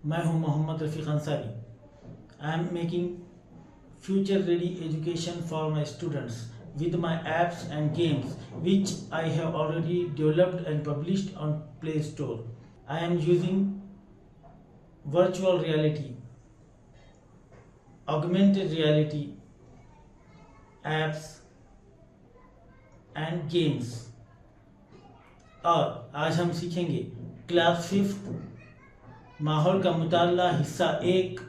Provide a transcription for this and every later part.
میں ہوں محمد رفیق Ansari. I am making future ready education for my students with my apps and games which I have already developed and published on Play Store. I am using virtual reality, augmented reality apps and games. اور آج ہم سیکھیں گے class 5 ماحول کا مطالعہ حصہ 1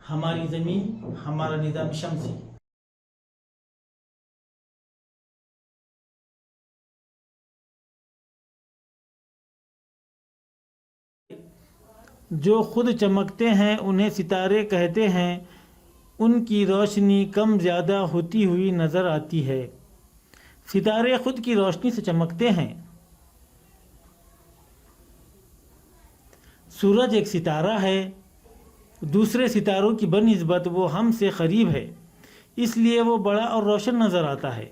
ہماری زمین ہمارا نظام شمسی. جو خود چمکتے ہیں انہیں ستارے کہتے ہیں. ان کی روشنی کم زیادہ ہوتی ہوئی نظر آتی ہے. ستارے خود کی روشنی سے چمکتے ہیں. سورج ایک ستارہ ہے. دوسرے ستاروں کی بنسبت وہ ہم سے قریب ہے، اس لیے وہ بڑا اور روشن نظر آتا ہے.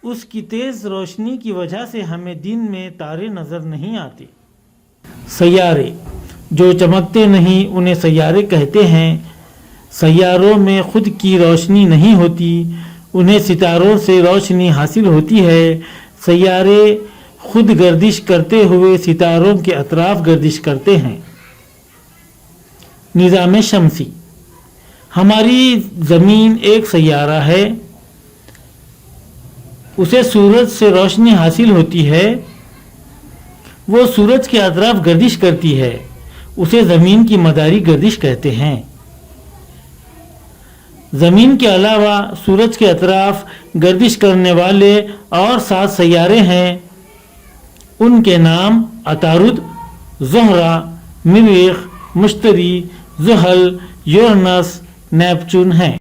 اس کی تیز روشنی کی وجہ سے ہمیں دن میں تارے نظر نہیں آتے. سیارے جو چمکتے نہیں انہیں سیارے کہتے ہیں. سیاروں میں خود کی روشنی نہیں ہوتی، انہیں ستاروں سے روشنی حاصل ہوتی ہے. سیارے خود گردش کرتے ہوئے ستاروں کے اطراف گردش کرتے ہیں. نظام شمسی. ہماری زمین ایک سیارہ ہے. اسے سورج سے روشنی حاصل ہوتی ہے. وہ سورج کے اطراف گردش کرتی ہے. اسے زمین کی مداری گردش کہتے ہیں. زمین کے علاوہ سورج کے اطراف گردش کرنے والے اور 7 سیارے ہیں. ان کے نام عطارد، زہرہ، مریخ، مشتری، زحل، یورینس، نیپچون ہیں.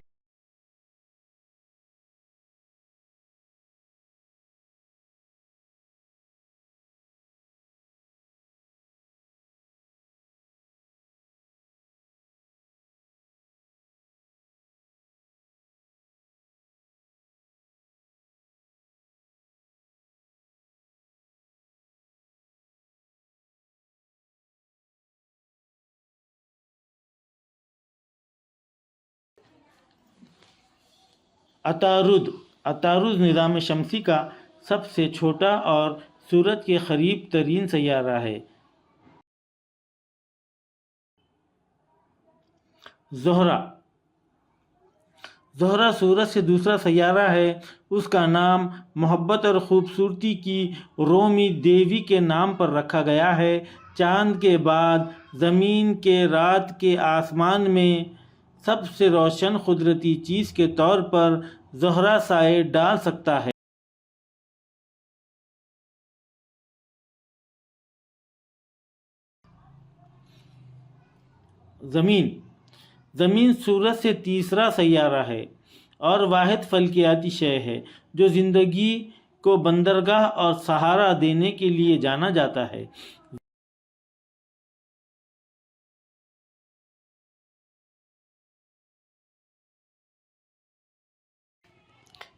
عطارد نظام شمسی کا سب سے چھوٹا اور سورج کے قریب ترین سیارہ ہے. زہرہ سورج سے دوسرا سیارہ ہے. اس کا نام محبت اور خوبصورتی کی رومی دیوی کے نام پر رکھا گیا ہے. چاند کے بعد زمین کے رات کے آسمان میں سب سے روشن قدرتی چیز کے طور پر زہرہ سائے ڈال سکتا ہے. زمین سورج سے تیسرا سیارہ ہے اور واحد فلکیاتی شے ہے جو زندگی کو بندرگاہ اور سہارا دینے کے لیے جانا جاتا ہے.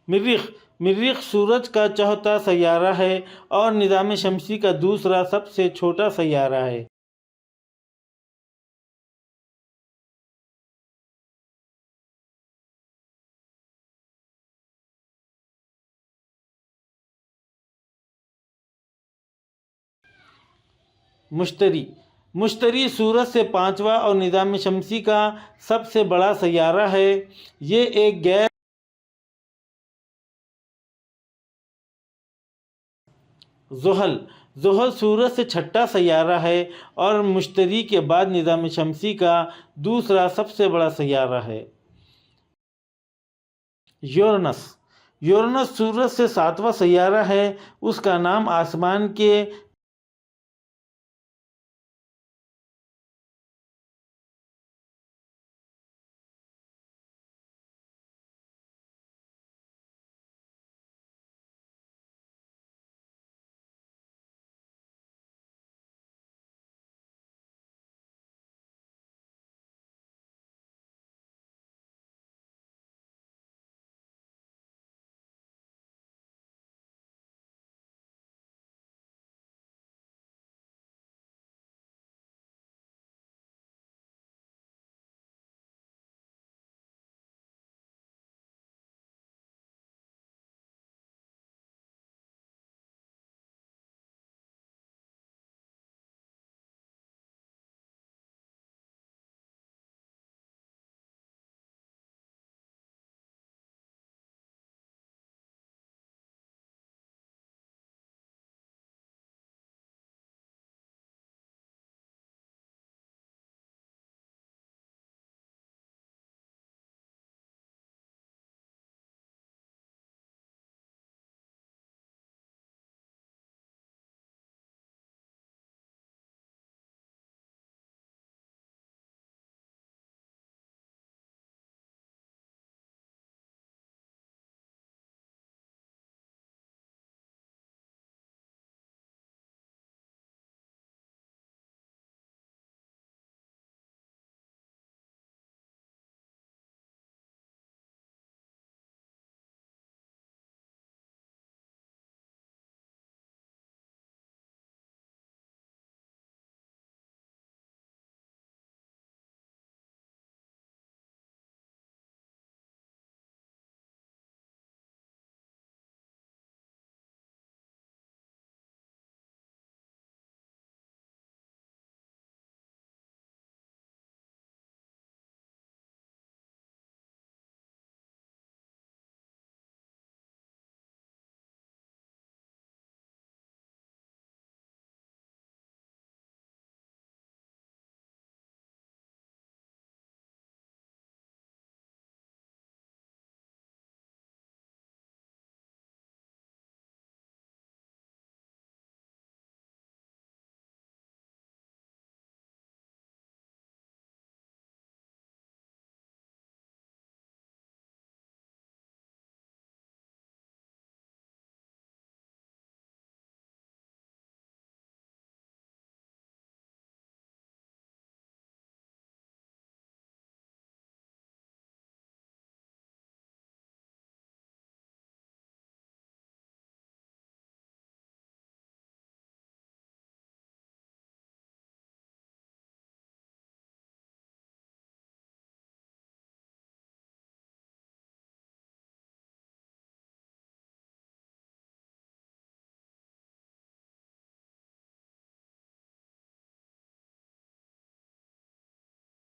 مریخ سورج کا چوتھا سیارہ ہے اور نظام شمسی کا دوسرا سب سے چھوٹا سیارہ ہے. مشتری سورج سے 5واں اور نظام شمسی کا سب سے بڑا سیارہ ہے. یہ ایک غیر زحل سورج سے 6واں سیارہ ہے اور مشتری کے بعد نظام شمسی کا دوسرا سب سے بڑا سیارہ ہے. یورینس سورج سے 7واں سیارہ ہے. اس کا نام آسمان کے